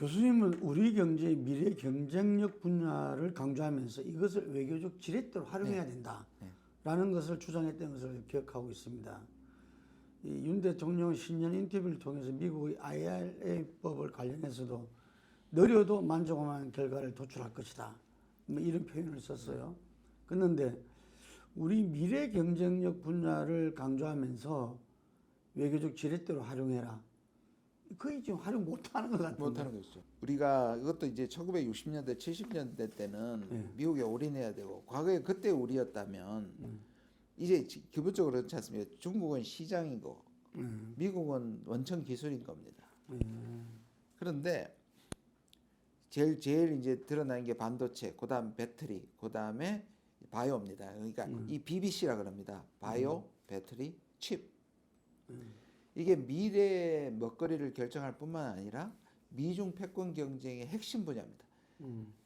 교수님은 우리 경제의 미래 경쟁력 분야를 강조하면서 이것을 외교적 지렛대로 활용해야 된다라는 것을 주장했던 것을 기억하고 있습니다. 윤 대통령은 신년 인터뷰를 통해서 미국의 IRA법을 관련해서도 느려도 만족할 만한 결과를 도출할 것이다, 뭐 이런 표현을 썼어요. 그런데 우리 미래 경쟁력 분야를 강조하면서 외교적 지렛대로 활용해라, 거의 지금 활용 못하는 것 같은데. 못하는 것이죠. 우리가 이것도 이제 1960년대, 70년대 때는 미국에 올인해야 되고, 과거에 그때 우리였다면 이제 기본적으로 그렇지 않습니까? 중국은 시장이고 미국은 원천 기술인 겁니다. 그런데 제일 이제 드러나는 게 반도체, 그다음 배터리, 그다음에 바이오입니다. 그러니까 이 BBC라 그럽니다. 바이오, 배터리, 칩. 이게 미래의 먹거리를 결정할 뿐만 아니라 미중 패권 경쟁의 핵심 분야입니다.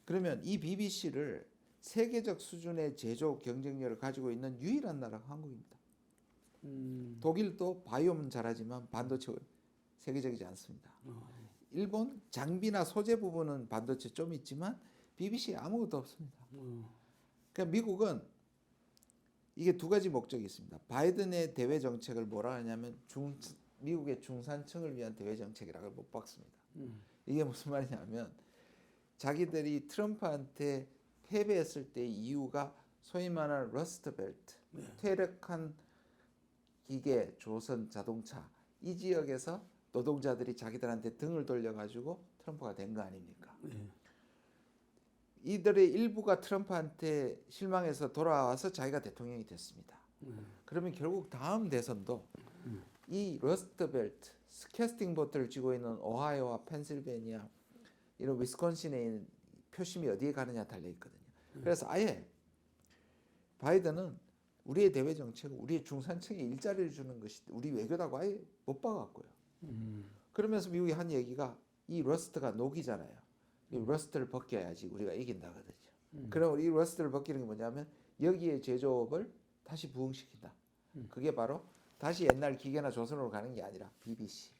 그러면 이 BBC를 세계적 수준의 제조 경쟁력을 가지고 있는 유일한 나라가 한국입니다. 독일도 바이오는 잘하지만 반도체 세계적이지 않습니다. 일본 장비나 소재 부분은 반도체 좀 있지만 BBC에 아무것도 없습니다. 그러니까 미국은 이게 두 가지 목적이 있습니다. 바이든의 대외 정책을 뭐라 하냐면 미국의 중산층을 위한 대외 정책이라고 못 박습니다. 이게 무슨 말이냐면 자기들이 트럼프한테 패배했을 때 이유가 소위 말하는 러스트 벨트, 퇴력한 기계, 조선, 자동차 이 지역에서 노동자들이 자기들한테 등을 돌려가지고 트럼프가 된 거 아닙니까? 이들의 일부가 트럼프한테 실망해서 돌아와서 자기가 대통령이 됐습니다. 그러면 결국 다음 대선도 이 러스트 벨트, 스캐스팅 보트를 쥐고 있는 오하이오와 펜실베니아, 이런 위스콘신에 있는 표심이 어디에 가느냐 달려 있거든요. 그래서 아예 바이든은 우리의 대외 정책은 우리의 중산층에 일자리를 주는 것이 우리 외교다고 아예 못 봐갖고요. 그러면서 미국이 한 얘기가 이 러스트가 녹이잖아요. 이 러스트를 벗겨야지 우리가 이긴다거든요. 그럼 이 러스트를 벗기는 게 뭐냐면 여기에 제조업을 다시 부흥시킨다. 그게 바로 다시 옛날 기계나 조선으로 가는 게 아니라 BBC.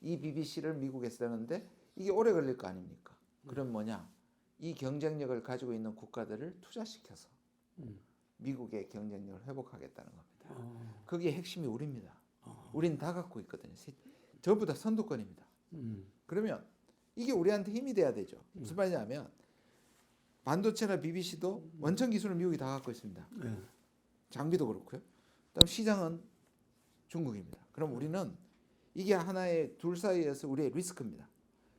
이 BBC를 미국에 쓰는데 이게 오래 걸릴 거 아닙니까? 그럼 뭐냐? 이 경쟁력을 가지고 있는 국가들을 투자시켜서 미국의 경쟁력을 회복하겠다는 겁니다. 그게 핵심이 우리입니다. 우리는 다 갖고 있거든요. 전부 다 선두권입니다. 그러면 이게 우리한테 힘이 돼야 되죠. 무슨 말이냐면 반도체나 BBC도 원천 기술은 미국이 다 갖고 있습니다. 장비도 그렇고요. 그다음 시장은 중국입니다. 그럼 우리는 이게 하나의 둘 사이에서 우리의 리스크입니다.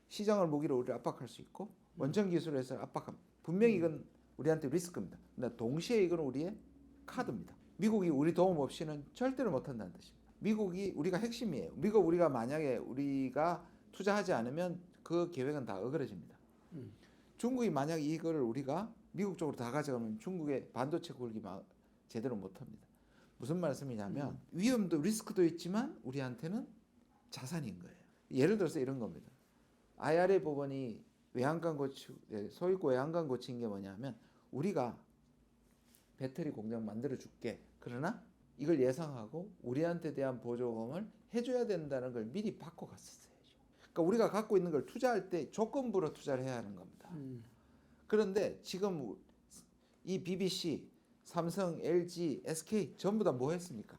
시장을 무기로 우리를 압박할 수 있고 원천 기술에서 압박함. 분명히 이건 우리한테 리스크입니다. 근데 동시에 이건 우리의 카드입니다. 미국이 우리 도움 없이는 절대로 못한다는 뜻입니다. 미국이 우리가 핵심이에요. 우리가 만약에 우리가 투자하지 않으면 그 계획은 다 어그러집니다. 중국이 만약 이거를 우리가 미국 쪽으로 다 가져가면 중국의 반도체 굴기 제대로 못합니다. 무슨 말씀이냐면 위험도 리스크도 있지만 우리한테는 자산인 거예요. 예를 들어서 이런 겁니다. IRA 법원이 외양간 소유권 외양간 고친 게 뭐냐면 우리가 배터리 공장 만들어 줄게. 그러나 이걸 예상하고 우리한테 대한 보조금을 해줘야 된다는 걸 미리 받고 갔었어요. 그러니까 우리가 갖고 있는 걸 투자할 때 조건부로 투자를 해야 하는 겁니다. 그런데 지금 이 BBC, 삼성, LG, SK 전부 다 뭐 했습니까?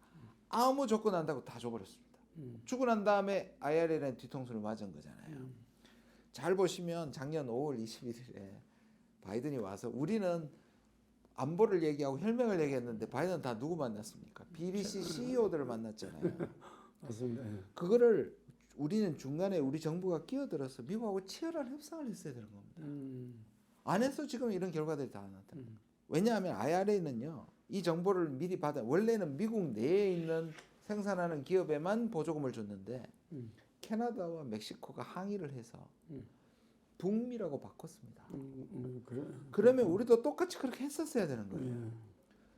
아무 조건 한다고 다 줘버렸습니다. 주고 난 다음에 IRA라는 뒤통수를 맞은 거잖아요. 잘 보시면 작년 5월 21일에 바이든이 와서 우리는 안보를 얘기하고 혈맹을 얘기했는데 바이든 다 누구 만났습니까? BBC CEO들을 만났잖아요. 맞습니다. 그거를 우리는 중간에 우리 정부가 끼어들어서 미국하고 치열한 협상을 했어야 되는 겁니다. 안 해서 지금 이런 결과들이 다 나타나요. 왜냐하면 IRA는요, 이 정보를 미리 원래는 미국 내에 있는 생산하는 기업에만 보조금을 줬는데 캐나다와 멕시코가 항의를 해서 북미라고 바꿨습니다. 그러면 우리도 똑같이 그렇게 했었어야 되는 거예요.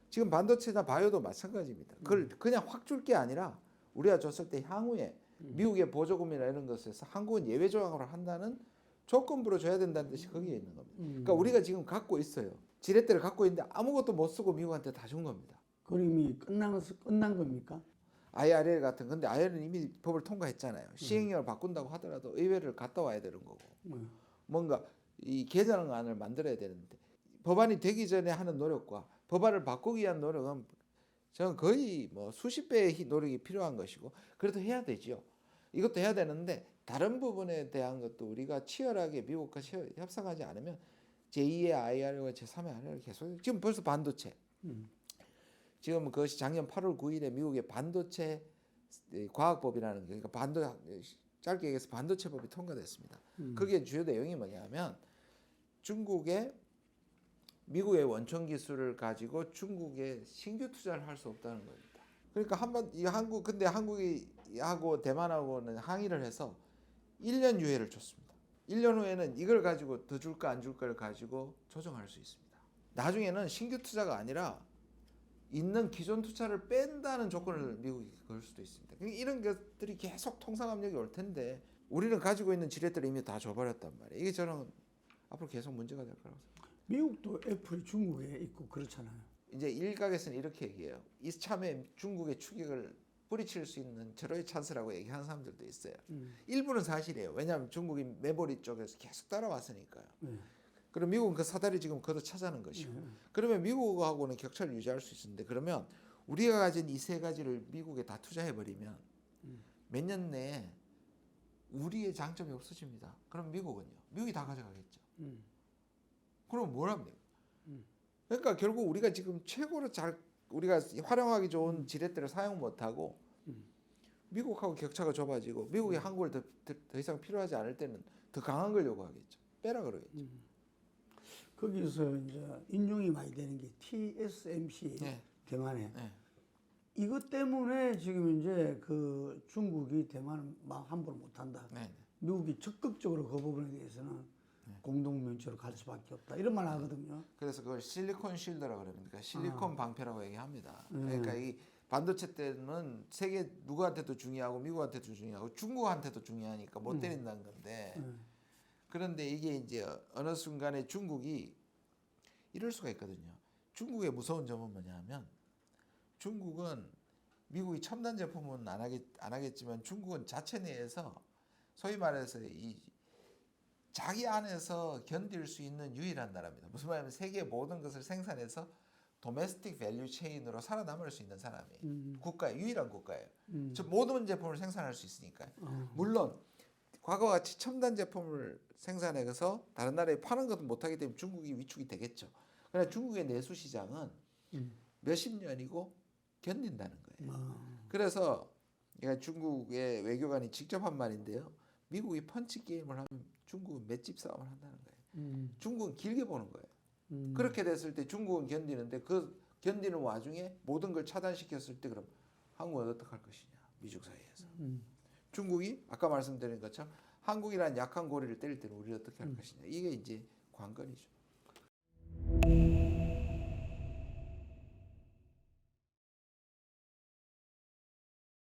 지금 반도체나 바이오도 마찬가지입니다. 그걸 그냥 확 줄 게 아니라 우리가 줬을 때 향후에 미국의 보조금이나 이런 것에서 한국은 예외 조항으로 한다는 조건부로 줘야 된다는 뜻이 거기에 있는 겁니다. 그러니까 우리가 지금 갖고 있어요. 지렛대를 갖고 있는데 아무것도 못 쓰고 미국한테 다 준 겁니다. 그림이 끝난 겁니까? IRL 같은 근데 IRL은 이미 법을 통과했잖아요. 시행령을 바꾼다고 하더라도 의회를 갔다 와야 되는 거고 뭔가 이 개정안을 만들어야 되는데 법안이 되기 전에 하는 노력과 법안을 바꾸기 위한 노력은 저는 거의 뭐 수십 배의 노력이 필요한 것이고 그래도 해야 되지요. 이것도 해야 되는데 다른 부분에 대한 것도 우리가 치열하게 미국과 협상하지 않으면 제2의 IR과 제3의 IR을 계속 지금 벌써 반도체 지금 그것이 작년 8월 9일에 미국의 반도체 과학법이라는 게 그러니까 짧게 얘기해서 반도체법이 통과됐습니다. 거기에 주요 내용이 뭐냐면 미국의 원천 기술을 가지고 중국에 신규 투자를 할 수 없다는 겁니다. 그러니까 근데 한국이 하고 대만하고는 항의를 해서 1년 유예를 줬습니다. 1년 후에는 이걸 가지고 더 줄까 안 줄까를 가지고 조정할 수 있습니다. 나중에는 신규 투자가 아니라 있는 기존 투자를 뺀다는 조건을 미국이 걸 수도 있습니다. 그러니까 이런 것들이 계속 통상 압력이 올 텐데 우리는 가지고 있는 지렛대를 이미 다 줘버렸단 말이에요. 이게 저는 앞으로 계속 문제가 될 거라고 생각합니다. 미국도 애플이 중국에 있고 그렇잖아요. 이제 일각에서는 이렇게 얘기해요. 이참에 중국의 추격을 뿌리칠 수 있는 절호의 찬스라고 얘기하는 사람들도 있어요. 일부는 사실이에요. 왜냐하면 중국이 메모리 쪽에서 계속 따라왔으니까요. 그럼 미국은 그 사다리 지금 걷어차자는 것이고 그러면 미국하고는 격차를 유지할 수 있는데 그러면 우리가 가진 이 세 가지를 미국에 다 투자해버리면 몇 년 내에 우리의 장점이 없어집니다. 그럼 미국은요? 미국이 다 가져가겠죠. 그럼 뭘 합니까? 그러니까 결국 우리가 지금 최고로 우리가 활용하기 좋은 지렛대를 사용 못하고 미국하고 격차가 좁아지고 미국이 한국을 더 이상 필요하지 않을 때는 더 강한 걸 요구하겠죠. 빼라 그러겠죠. 거기서 이제 인용이 많이 되는 게 TSMC 네. 대만에 네. 이것 때문에 지금 이제 그 중국이 대만을 막 함부로 못한다. 네. 미국이 적극적으로 그 부분에 대해서는 공동명체로 갈 수밖에 없다. 이런 말 하거든요. 그래서 그걸 실리콘 쉴드라고 그럽니다. 실리콘 방패라고 얘기합니다. 그러니까 이 반도체 때는 세계 누구한테도 중요하고 미국한테도 중요하고 중국한테도 중요하니까 못 때린다는 건데 그런데 이게 이제 어느 순간에 중국이 이럴 수가 있거든요. 중국의 무서운 점은 뭐냐면 중국은 미국이 첨단 제품은 안 하겠지만 중국은 자체 내에서 소위 말해서 이 자기 안에서 견딜 수 있는 유일한 나라입니다. 무슨 말이냐면 세계 모든 것을 생산해서 도메스틱 밸류 체인으로 살아남을 수 있는 사람이 유일한 국가예요. 모든 제품을 생산할 수 있으니까요. 물론 과거와 같이 첨단 제품을 생산해서 다른 나라에 파는 것도 못하기 때문에 중국이 위축이 되겠죠. 그러나 중국의 내수 시장은 몇십 년이고 견딘다는 거예요. 그래서 제가 중국의 외교관이 직접 한 말인데요. 미국이 펀치 게임을 하면 중국은 맷집 싸움을 한다는 거예요. 중국은 길게 보는 거예요. 그렇게 됐을 때 중국은 견디는데 그 견디는 와중에 모든 걸 차단시켰을 때 그럼 한국은 어떻게 할 것이냐. 미중 사이에서. 중국이 아까 말씀드린 것처럼 한국이란 약한 고리를 때릴 때는 우리를 어떻게 할 것이냐. 이게 이제 관건이죠.